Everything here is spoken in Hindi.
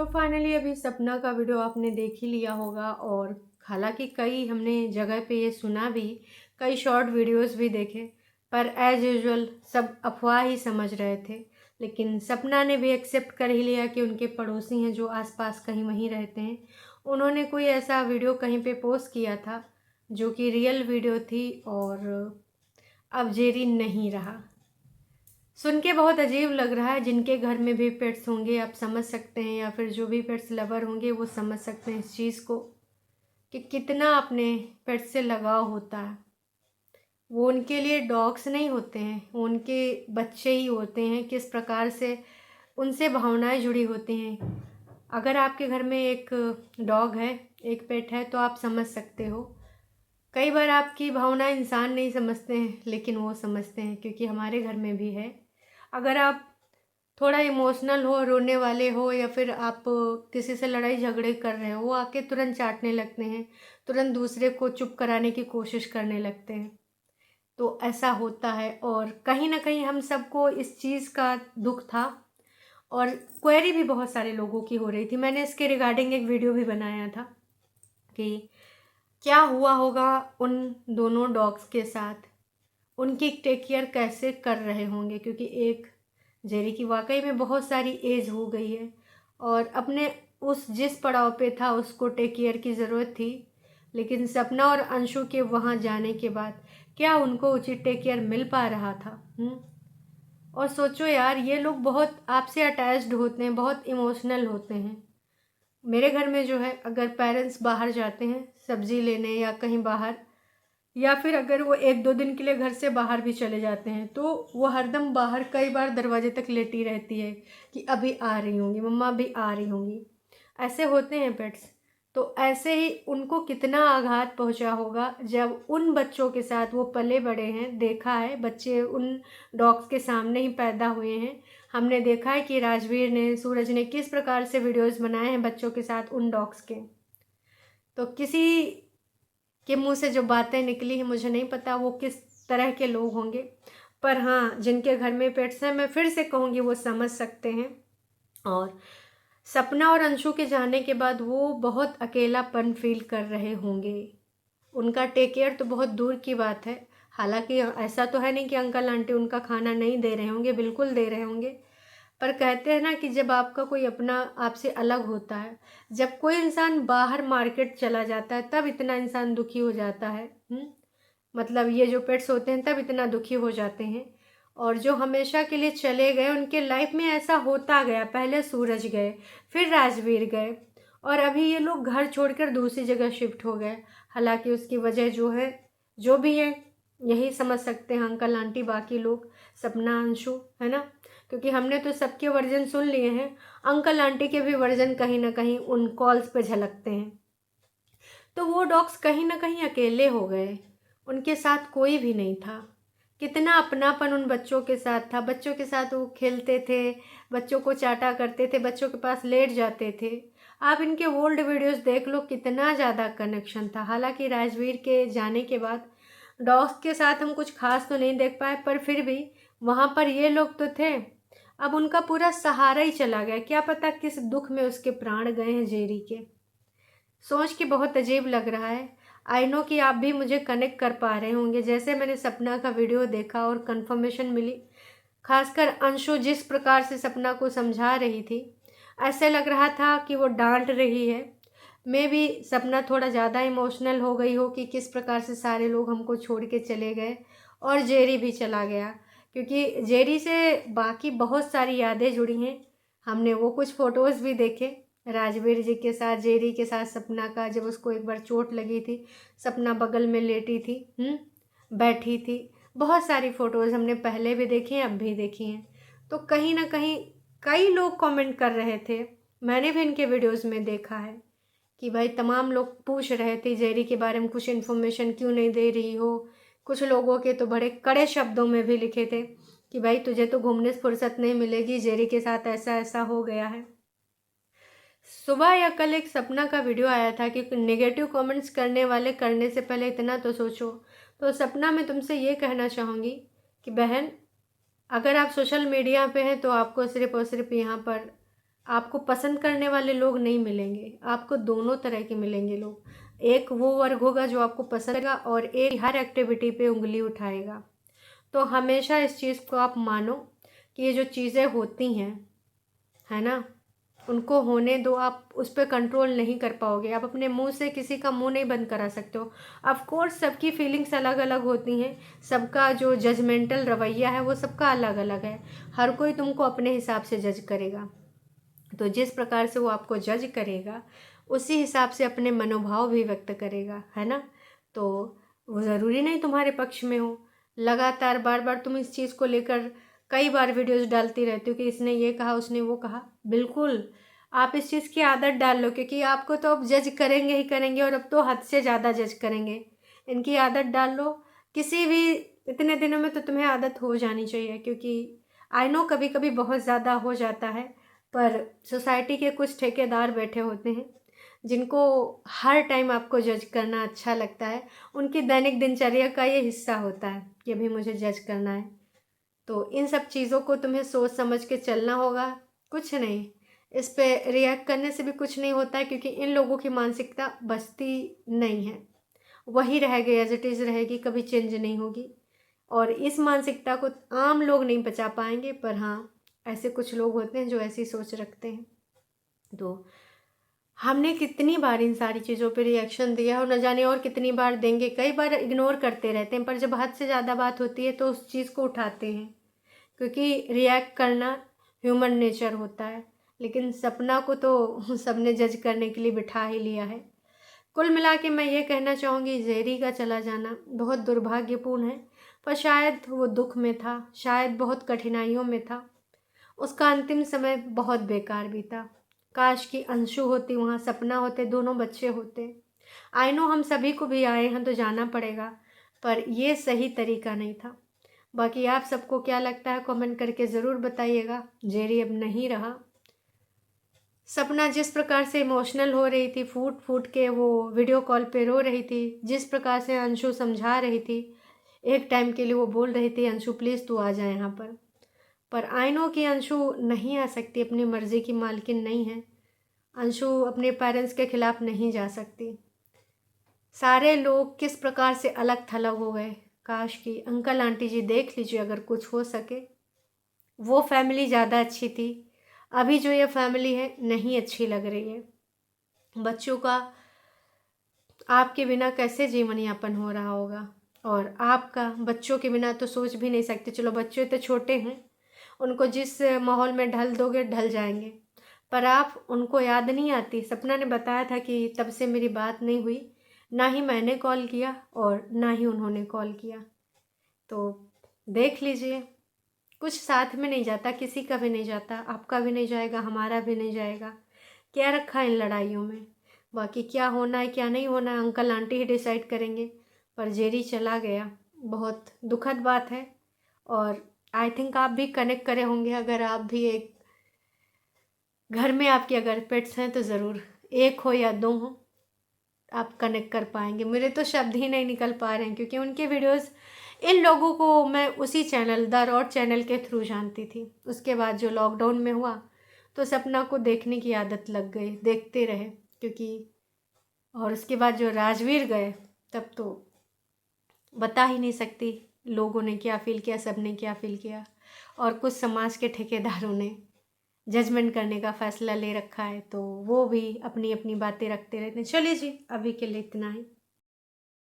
तो फाइनली अभी सपना का वीडियो आपने देख ही लिया होगा। और हालांकि कई हमने जगह पे ये सुना भी, कई शॉर्ट वीडियोस भी देखे, पर एज यूजुअल सब अफवाह ही समझ रहे थे। लेकिन सपना ने भी एक्सेप्ट कर ही लिया कि उनके पड़ोसी हैं जो आसपास कहीं वहीं रहते हैं, उन्होंने कोई ऐसा वीडियो कहीं पे पोस्ट किया था जो कि रियल वीडियो थी। और अब जेरी नहीं रहा। सुन के बहुत अजीब लग रहा है। जिनके घर में भी पेट्स होंगे आप समझ सकते हैं, या फिर जो भी पेट्स लवर होंगे वो समझ सकते हैं इस चीज़ को कि कितना अपने पेट्स से लगाव होता है। वो उनके लिए डॉग्स नहीं होते हैं, वो उनके बच्चे ही होते हैं। किस प्रकार से उनसे भावनाएं जुड़ी होती हैं। अगर आपके घर में एक डॉग है, एक पेट है, तो आप समझ सकते हो। कई बार आपकी भावनाएं इंसान नहीं समझते हैं, लेकिन वो समझते हैं, क्योंकि हमारे घर में भी है। अगर आप थोड़ा इमोशनल हो, रोने वाले हो, या फिर आप किसी से लड़ाई झगड़े कर रहे हो, वो आके तुरंत चाटने लगते हैं, तुरंत दूसरे को चुप कराने की कोशिश करने लगते हैं। तो ऐसा होता है, और कहीं ना कहीं हम सबको इस चीज़ का दुख था। और क्वेरी भी बहुत सारे लोगों की हो रही थी। मैंने इसके रिगार्डिंग एक वीडियो भी बनाया था कि क्या हुआ होगा उन दोनों डॉग्स के साथ, उनकी टेक केयर कैसे कर रहे होंगे, क्योंकि एक जेरी की वाकई में बहुत सारी एज हो गई है और अपने उस जिस पड़ाव पे था उसको टेक केयर की ज़रूरत थी। लेकिन सपना और अंशु के वहाँ जाने के बाद क्या उनको उचित टेक केयर मिल पा रहा था? और सोचो यार, ये लोग बहुत आपसे अटैच्ड होते हैं, बहुत इमोशनल होते हैं। मेरे घर में जो है, अगर पेरेंट्स बाहर जाते हैं सब्जी लेने या कहीं बाहर, या फिर अगर वो एक दो दिन के लिए घर से बाहर भी चले जाते हैं, तो वो हरदम बाहर कई बार दरवाजे तक लेटी रहती है कि अभी आ रही होंगी, मम्मा भी आ रही होंगी। ऐसे होते हैं पेट्स। तो ऐसे ही उनको कितना आघात पहुंचा होगा जब उन बच्चों के साथ वो पले बड़े हैं। देखा है, बच्चे उन डॉग्स के सामने ही पैदा हुए हैं। हमने देखा है कि राजवीर ने, सूरज ने किस प्रकार से वीडियोस बनाए हैं बच्चों के साथ उन डॉग्स के। तो किसी के मुंह से जो बातें निकली हैं, मुझे नहीं पता वो किस तरह के लोग होंगे। पर हाँ, जिनके घर में पेट्स हैं, मैं फिर से कहूँगी वो समझ सकते हैं। और सपना और अंशु के जाने के बाद वो बहुत अकेलापन फील कर रहे होंगे। उनका टेक केयर तो बहुत दूर की बात है। हालांकि ऐसा तो है नहीं कि अंकल आंटी उनका खाना नहीं दे रहे होंगे, बिल्कुल दे रहे होंगे। पर कहते हैं ना कि जब आपका कोई अपना आपसे अलग होता है, जब कोई इंसान बाहर मार्केट चला जाता है, तब इतना इंसान दुखी हो जाता है। मतलब ये जो पेट्स होते हैं तब इतना दुखी हो जाते हैं। और जो हमेशा के लिए चले गए, उनके लाइफ में ऐसा होता गया। पहले सूरज गए, फिर राजवीर गए, और अभी ये लोग घर छोड़कर दूसरी जगह शिफ्ट हो गए। हालांकि उसकी वजह जो है, जो भी है, यही समझ सकते हैं अंकल आंटी, बाकी लोग, सपना, अंशु, है ना। क्योंकि हमने तो सबके वर्जन सुन लिए हैं। अंकल आंटी के भी वर्जन कहीं ना कहीं उन कॉल्स पे झलकते हैं। तो वो डॉग्स कहीं ना कहीं अकेले हो गए, उनके साथ कोई भी नहीं था। कितना अपनापन उन बच्चों के साथ था। बच्चों के साथ वो खेलते थे, बच्चों को चाटा करते थे, बच्चों के पास लेट जाते थे। आप इनके ओल्ड वीडियोस देख लो, कितना ज़्यादा कनेक्शन था। हालांकि राजवीर के जाने के बाद डॉग्स के साथ हम कुछ खास तो नहीं देख पाए, पर फिर भी वहाँ पर ये लोग तो थे। अब उनका पूरा सहारा ही चला गया। क्या पता किस दुख में उसके प्राण गए हैं जेरी के। सोच के बहुत अजीब लग रहा है। आई नो कि आप भी मुझे कनेक्ट कर पा रहे होंगे। जैसे मैंने सपना का वीडियो देखा और कंफर्मेशन मिली, खासकर अंशु जिस प्रकार से सपना को समझा रही थी, ऐसे लग रहा था कि वो डांट रही है। मैं भी सपना थोड़ा ज़्यादा इमोशनल हो गई हो कि किस प्रकार से सारे लोग हमको छोड़ के चले गए, और जेरी भी चला गया। क्योंकि जेरी से बाकी बहुत सारी यादें जुड़ी हैं। हमने वो कुछ फ़ोटोज़ भी देखे राजवीर जी के साथ, जेरी के साथ सपना का, जब उसको एक बार चोट लगी थी, सपना बगल में लेटी थी, बैठी थी। बहुत सारी फ़ोटोज़ हमने पहले भी देखी हैं, अब भी देखी हैं। तो कहीं ना कहीं कई लोग कमेंट कर रहे थे, मैंने भी इनके वीडियोज़ में देखा है कि भाई तमाम लोग पूछ रहे थे जेरी के बारे में कुछ इन्फॉर्मेशन क्यों नहीं दे रही हो। कुछ लोगों के तो बड़े कड़े शब्दों में भी लिखे थे कि भाई तुझे तो घूमने से फुर्सत नहीं मिलेगी, जेरी के साथ ऐसा ऐसा हो गया है। सुबह या कल एक सपना का वीडियो आया था कि नेगेटिव कमेंट्स करने वाले करने से पहले इतना तो सोचो। तो सपना, मैं तुमसे ये कहना चाहूँगी कि बहन, अगर आप सोशल मीडिया पे हैं तो आपको सिर्फ़ और सिर्फ यहाँ पर आपको पसंद करने वाले लोग नहीं मिलेंगे, आपको दोनों तरह के मिलेंगे लोग। एक वो वर्ग होगा जो आपको पसंद करेगा और एक हर एक्टिविटी पे उंगली उठाएगा। तो हमेशा इस चीज़ को आप मानो कि ये जो चीज़ें होती हैं, है ना, उनको होने दो। आप उस पर कंट्रोल नहीं कर पाओगे। आप अपने मुंह से किसी का मुंह नहीं बंद करा सकते हो। ऑफ कोर्स सबकी फीलिंग्स अलग अलग होती हैं, सबका जो जजमेंटल रवैया है वो सबका अलग अलग है। हर कोई तुमको अपने हिसाब से जज करेगा, तो जिस प्रकार से वो आपको जज करेगा उसी हिसाब से अपने मनोभाव भी व्यक्त करेगा, है ना। तो वो ज़रूरी नहीं तुम्हारे पक्ष में हो। लगातार बार बार तुम इस चीज़ को लेकर कई बार वीडियोस डालती रहती हो कि इसने ये कहा, उसने वो कहा। बिल्कुल आप इस चीज़ की आदत डाल लो, क्योंकि आपको तो अब जज करेंगे ही करेंगे, और अब तो हद से ज़्यादा जज करेंगे। इनकी आदत डाल लो। किसी भी इतने दिनों में तो तुम्हें आदत हो जानी चाहिए, क्योंकि आई नो कभी कभी बहुत ज़्यादा हो जाता है, पर सोसाइटी के कुछ ठेकेदार बैठे होते हैं जिनको हर टाइम आपको जज करना अच्छा लगता है। उनकी दैनिक दिनचर्या का ये हिस्सा होता है कि अभी मुझे जज करना है। तो इन सब चीज़ों को तुम्हें सोच समझ के चलना होगा। कुछ नहीं, इस पे रिएक्ट करने से भी कुछ नहीं होता है, क्योंकि इन लोगों की मानसिकता बचती नहीं है, वही रह गई, एज इट इज़ रहेगी, कभी चेंज नहीं होगी। और इस मानसिकता को आम लोग नहीं बचा पाएंगे, पर हाँ ऐसे कुछ लोग होते हैं जो ऐसी सोच रखते हैं। तो हमने कितनी बार इन सारी चीज़ों पे रिएक्शन दिया और न जाने और कितनी बार देंगे। कई बार इग्नोर करते रहते हैं, पर जब हद से ज़्यादा बात होती है तो उस चीज़ को उठाते हैं, क्योंकि रिएक्ट करना ह्यूमन नेचर होता है। लेकिन सपना को तो सबने जज करने के लिए बिठा ही लिया है। कुल मिला के मैं ये कहना चाहूँगी, जेरी का चला जाना बहुत दुर्भाग्यपूर्ण है, पर शायद वो दुख में था, शायद बहुत कठिनाइयों में था। उसका अंतिम समय बहुत बेकार बीता। काश कि अंशु होती वहाँ, सपना होते, दोनों बच्चे होते। आई नो हम सभी को भी आए हैं तो जाना पड़ेगा, पर ये सही तरीका नहीं था। बाकी आप सबको क्या लगता है कमेंट करके ज़रूर बताइएगा। जेरी अब नहीं रहा। सपना जिस प्रकार से इमोशनल हो रही थी, फूट फूट के वो वीडियो कॉल पे रो रही थी, जिस प्रकार से अंशु समझा रही थी, एक टाइम के लिए वो बोल रही थी अंशु प्लीज़ तू आ जाए यहाँ पर आई नो कि अंशु नहीं आ सकती, अपनी मर्ज़ी की मालकिन नहीं है। अंशु अपने पेरेंट्स के खिलाफ नहीं जा सकती। सारे लोग किस प्रकार से अलग थलग हो गए। काश कि अंकल आंटी जी देख लीजिए, अगर कुछ हो सके। वो फैमिली ज़्यादा अच्छी थी, अभी जो ये फैमिली है नहीं अच्छी लग रही है। बच्चों का आपके बिना कैसे जीवन यापन हो रहा होगा, और आपका बच्चों के बिना तो सोच भी नहीं सकते। चलो बच्चे तो छोटे हैं, उनको जिस माहौल में ढल दोगे ढल जाएंगे, पर आप उनको याद नहीं आती। सपना ने बताया था कि तब से मेरी बात नहीं हुई, ना ही मैंने कॉल किया और ना ही उन्होंने कॉल किया। तो देख लीजिए, कुछ साथ में नहीं जाता, किसी का भी नहीं जाता, आपका भी नहीं जाएगा, हमारा भी नहीं जाएगा। क्या रखा है इन लड़ाइयों में। बाकी क्या होना है क्या नहीं होना है अंकल आंटी ही डिसाइड करेंगे। पर जेरी चला गया, बहुत दुखद बात है। और आई थिंक आप भी कनेक्ट करे होंगे, अगर आप भी एक घर में आपके अगर पेट्स हैं तो ज़रूर, एक हो या दो हो, आप कनेक्ट कर पाएंगे। मेरे तो शब्द ही नहीं निकल पा रहे हैं, क्योंकि उनके वीडियोस, इन लोगों को मैं उसी चैनल द रॉड चैनल के थ्रू जानती थी। उसके बाद जो लॉकडाउन में हुआ तो सपना को देखने की आदत लग गई, देखते रहे, क्योंकि और उसके बाद जो राजवीर गए तब तो बता ही नहीं सकती लोगों ने क्या फ़ील किया, सब ने क्या फ़ील किया। और कुछ समाज के ठेकेदारों ने जजमेंट करने का फ़ैसला ले रखा है, तो वो भी अपनी अपनी बातें रखते रहते हैं। चलिए जी, अभी के लिए इतना ही।